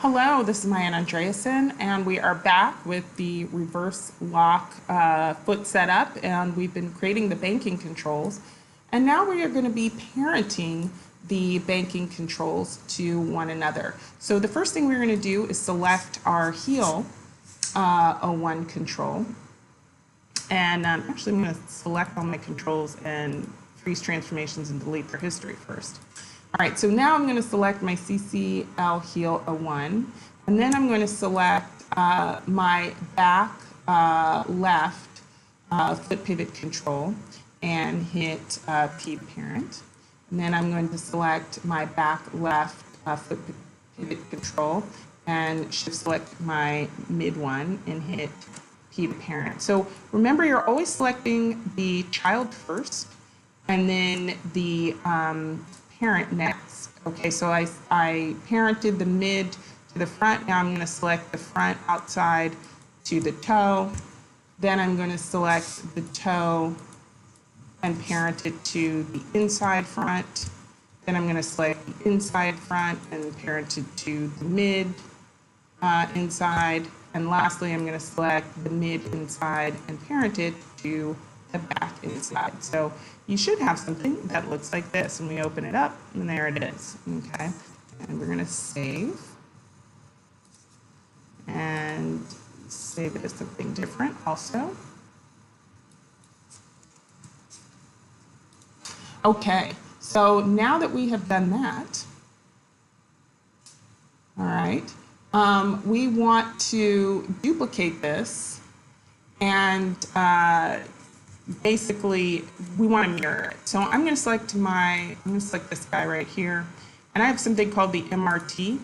Hello, this is Maya Andreasen, and we are back with the reverse lock foot setup, and we've been creating the banking controls. And now we are going to be parenting the banking controls to one another. So the first thing we're going to do is select our heel O1 control. And actually, I'm going to select all my controls and freeze transformations and delete their history first. All right, so now I'm going to select my CCL heel O1, and then I'm going to select my back left foot pivot control and hit P parent. And then I'm going to select my back left foot pivot control and shift select my mid one and hit P parent. So remember, you're always selecting the child first and then the parent next. Okay, so I parented the mid to the front. Now I'm going to select the front outside to the toe. Then I'm going to select the toe and parent it to the inside front. Then I'm going to select the inside front and parent it to the mid inside. And lastly, I'm going to select the mid inside and parent it to the back inside. So you should have something that looks like this, and we open it up, and there it is. Okay, and we're going to save and save it as something different also. Okay, so now that we have done that, all right, we want to duplicate this, and basically we want to mirror it. So I'm going to select this guy right here, and I have something called the MRT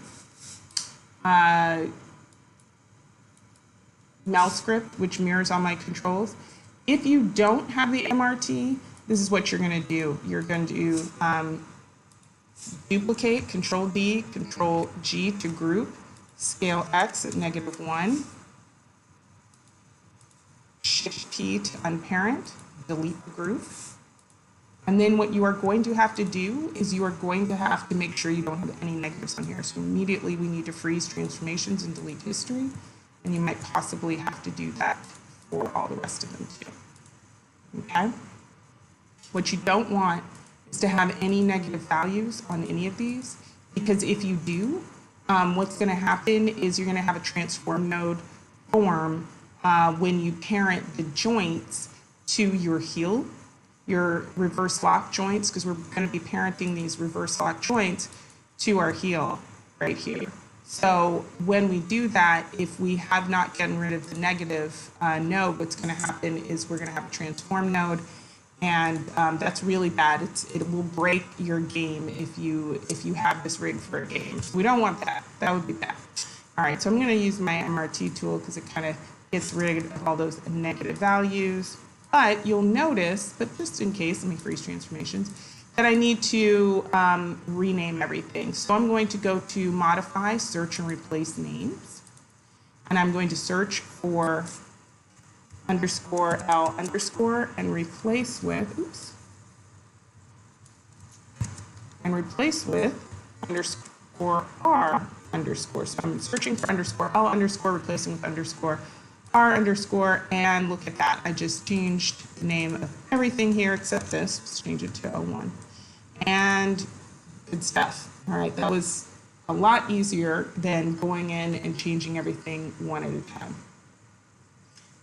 Mel script, which mirrors all my controls. If you don't have the MRT, this is what you're going to do. You're going to duplicate, Control D, Control G to group, scale X at -1. Shift P to unparent, delete the group. And then what you are going to have to do is you are going to have to make sure you don't have any negatives on here. So immediately we need to freeze transformations and delete history. And you might possibly have to do that for all the rest of them too. Okay? What you don't want is to have any negative values on any of these, because if you do, what's going to happen is you're going to have a transform node form when you parent the joints to your heel, your reverse lock joints, because we're going to be parenting these reverse lock joints to our heel right here. So when we do that, if we have not gotten rid of the negative node, what's going to happen is we're going to have a transform node, and that's really bad. It will break your game if you have this rigged for a game. We don't want that. That would be bad. All right, so I'm going to use my MRT tool because it kind of gets rid of all those negative values. But you'll notice, but just in case, let me freeze transformations, that I need to rename everything. So I'm going to go to Modify, Search, and Replace Names. And I'm going to search for _L_ and replace with, _R_. So I'm searching for _L_, replacing with _R_, and look at that. I just changed the name of everything here except this. Let's change it to O1. And good stuff. All right, that was a lot easier than going in and changing everything one at a time.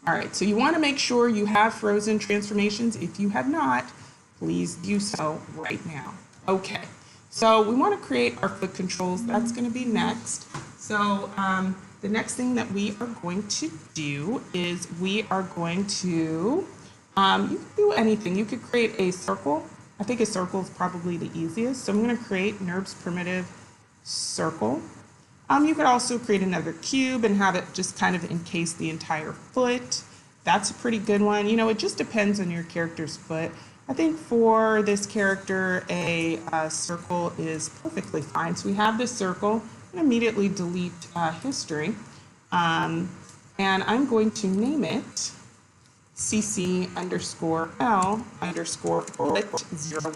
All right, so you want to make sure you have frozen transformations. If you have not, please do so right now. Okay, so we want to create our foot controls. That's going to be next. So the next thing that we are going to do is we are going to, you can do anything. You could create a circle. I think a circle is probably the easiest. So I'm going to create NURBS primitive circle. You could also create another cube and have it just kind of encase the entire foot. That's a pretty good one. You know, it just depends on your character's foot. I think for this character, a circle is perfectly fine. So we have this circle. I'm going to immediately delete history. And I'm going to name it CC_L_bullet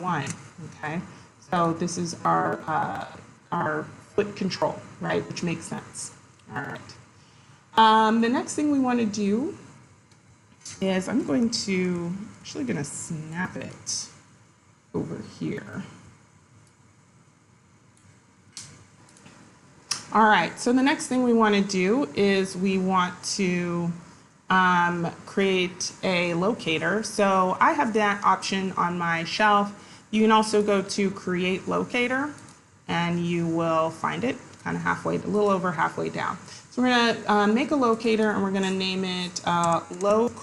01. Okay, so this is our foot control, right? Which makes sense. All right. The next thing we want to do is I'm actually going to snap it over here. All right, so the next thing we want to do is we want to create a locator. So I have that option on my shelf. You can also go to Create Locator, and you will find it kind of halfway, a little over halfway down. So we're going to make a locator, and we're going to name it Locator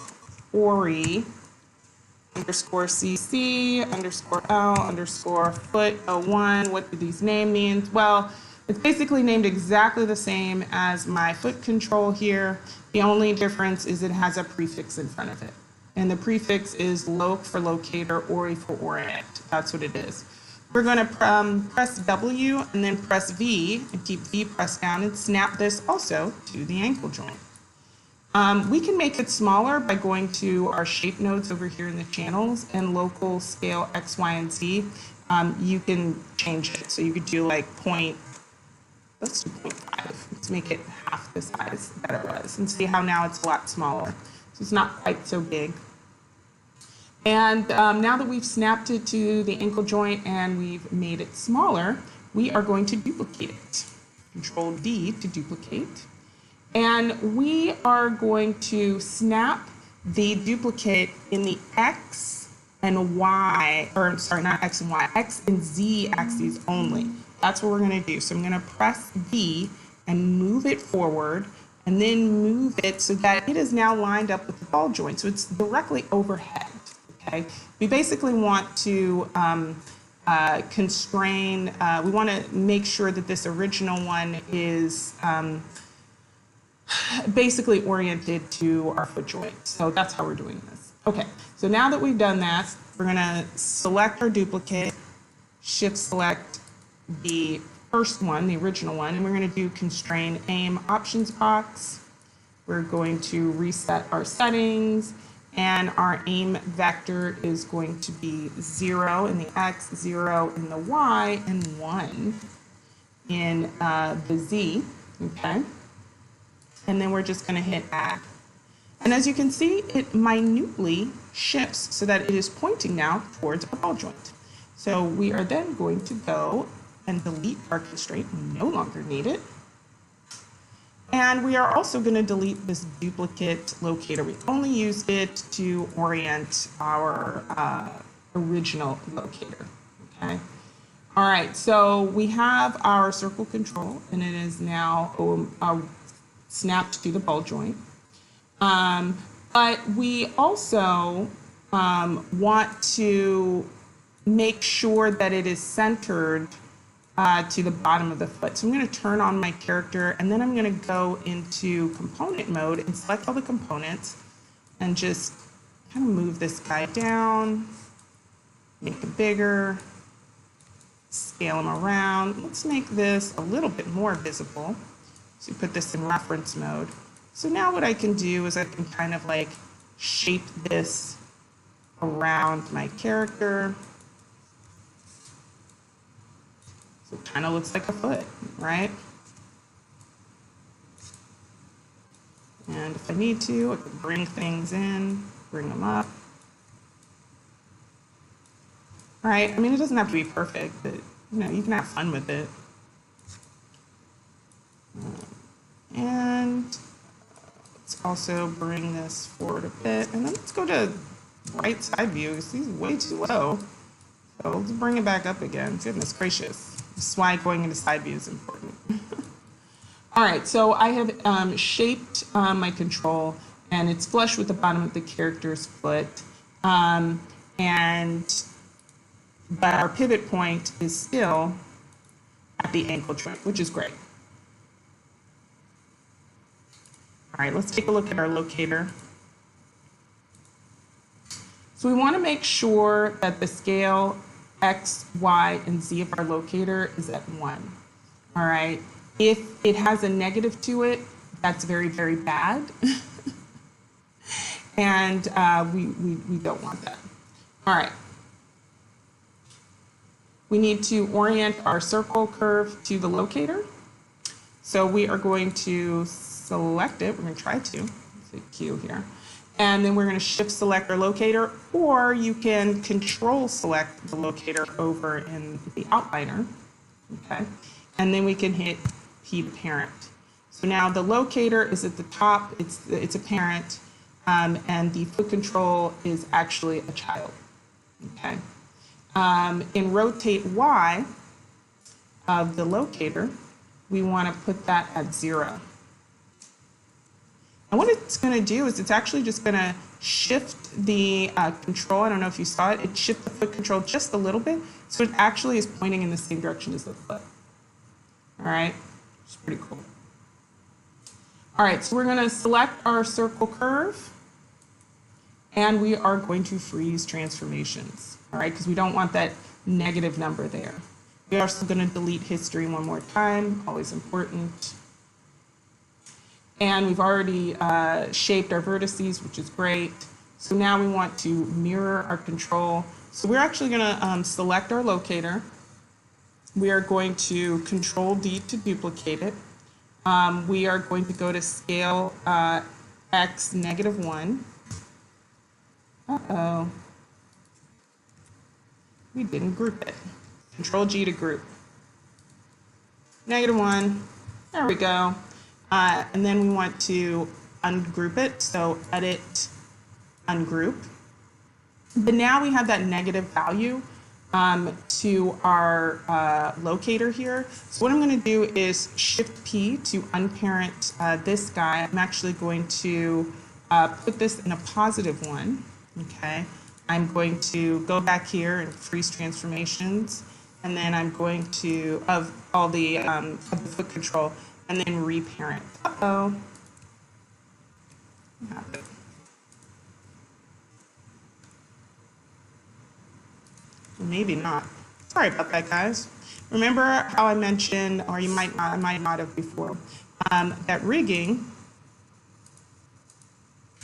_CC_L_foot01. What do these name means? Well, it's basically named exactly the same as my foot control here. The only difference is it has a prefix in front of it. And the prefix is loc for locator, ori for orient. That's what it is. We're going to press W and then press V and keep V pressed down and snap this also to the ankle joint. We can make it smaller by going to our shape nodes over here in the channels and local scale X, Y, and Z. You can change it. So you could do like let's do 0.5. Let's make it half the size that it was and see how now it's a lot smaller. So it's not quite so big. And now that we've snapped it to the ankle joint and we've made it smaller, we are going to duplicate it. Control D to duplicate. And we are going to snap the duplicate in the X and Y, or sorry, not X and Y, X and Z axes only. That's what we're going to do. So I'm going to press V and move it forward and then move it so that it is now lined up with the ball joint. So it's directly overhead. Okay. We basically want to constrain, we want to make sure that this original one is basically oriented to our foot joint. So that's how we're doing this. Okay. So now that we've done that, we're going to select our duplicate, shift select the first one, the original one, and we're going to do Constrain Aim options box. We're going to reset our settings, and our aim vector is going to be 0 in the X, 0 in the Y, and 1 in the Z, okay? And then we're just going to hit add. And as you can see, it minutely shifts so that it is pointing now towards our ball joint. So we are then going to go and delete our constraint. We no longer need it. And we are also going to delete this duplicate locator. We only used it to orient our original locator. Okay. All right. So we have our circle control, and it is now snapped to the ball joint. But we also want to make sure that it is centered to the bottom of the foot. So I'm going to turn on my character, and then I'm going to go into component mode and select all the components and just kind of move this guy down, make it bigger, scale him around. Let's make this a little bit more visible. So put this in reference mode. So now what I can do is I can kind of like shape this around my character. So it kind of looks like a foot, right? And if I need to, I can bring things in, bring them up. All right, I mean, it doesn't have to be perfect, but you can have fun with it. And let's also bring this forward a bit. And then let's go to right side view. This is way too low. So let's bring it back up again. Goodness gracious. This is why going into side view is important. All right, so I have shaped my control, and it's flush with the bottom of the character's foot. But our pivot point is still at the ankle joint, which is great. All right, let's take a look at our locator. So we want to make sure that the scale X, Y, and Z of our locator is at 1. All right. If it has a negative to it, that's very, very bad. And we don't want that. All right. We need to orient our circle curve to the locator. So we are going to select it. We're going to try to. Let's hit Q here. And then we're going to shift select our locator, or you can control select the locator over in the outliner. Okay. And then we can hit P to parent. So now the locator is at the top, it's a parent, and the foot control is actually a child. Okay. In rotate Y of the locator, we want to put that at 0. And what it's going to do is it's actually just going to shift the control. I don't know if you saw it. It shifted the foot control just a little bit, so it actually is pointing in the same direction as the foot. All right, it's pretty cool. All right, so we're going to select our circle curve, and we are going to freeze transformations. All right, because we don't want that negative number there. We are also going to delete history one more time, always important. And we've already shaped our vertices, which is great. So now we want to mirror our control. So we're actually going to select our locator. We are going to Control D to duplicate it. We are going to go to scale X -1. Uh-oh. We didn't group it. Control G to group. -1. There we go. And then we want to ungroup it. So edit, ungroup. But now we have that negative value to our locator here. So what I'm going to do is Shift P to unparent this guy. I'm actually going to put this in a +1. Okay. I'm going to go back here and freeze transformations, and then I'm going to of the foot control, and then reparent. Uh-oh. What happened? Maybe not. Sorry about that, guys. Remember how I mentioned, or you might not, I might not have before, that rigging,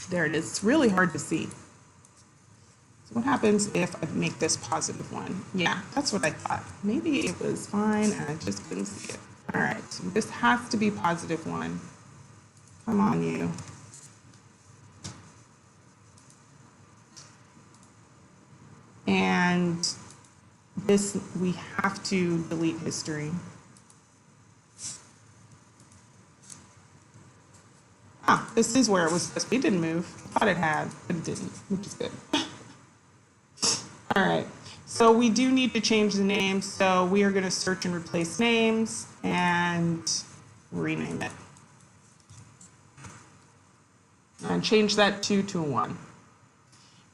there it is. It's really hard to see. So what happens if I make this +1? Yeah, that's what I thought. Maybe it was fine and I just couldn't see it. All right, so this has to be +1. Come on, you. And this, we have to delete history. Ah, this is where it was supposed to be. It didn't move. I thought it had, but it didn't, which is good. All right, so we do need to change the name. So we are going to search and replace names and rename it. And change that 2 to a 1.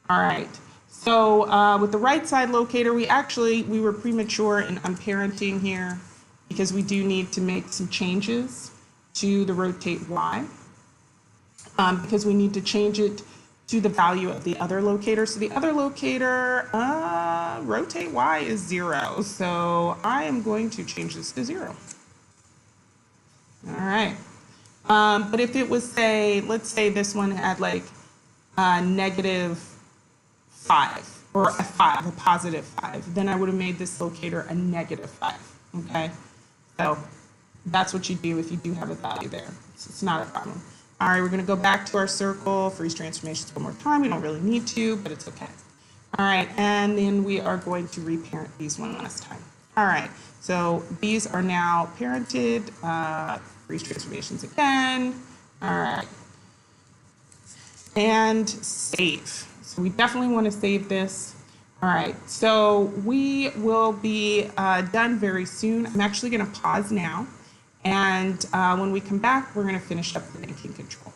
All right. So with the right side locator, we were premature in unparenting here because we do need to make some changes to the rotate Y because we need to change it to the value of the other locator. So the other locator, rotate Y is 0. So I am going to change this to 0. All right. But if it was, say, let's say this one had like -5 or a +5, then I would have made this locator a -5. Okay. So that's what you do if you do have a value there. It's not a problem. All right, we're going to go back to our circle, freeze transformations one more time. We don't really need to, but it's okay. All right, and then we are going to reparent these one last time. All right, so these are now parented. Freeze transformations again. All right, and save. So we definitely want to save this. All right, so we will be done very soon. I'm actually going to pause now. And when we come back, we're going to finish up the banking control.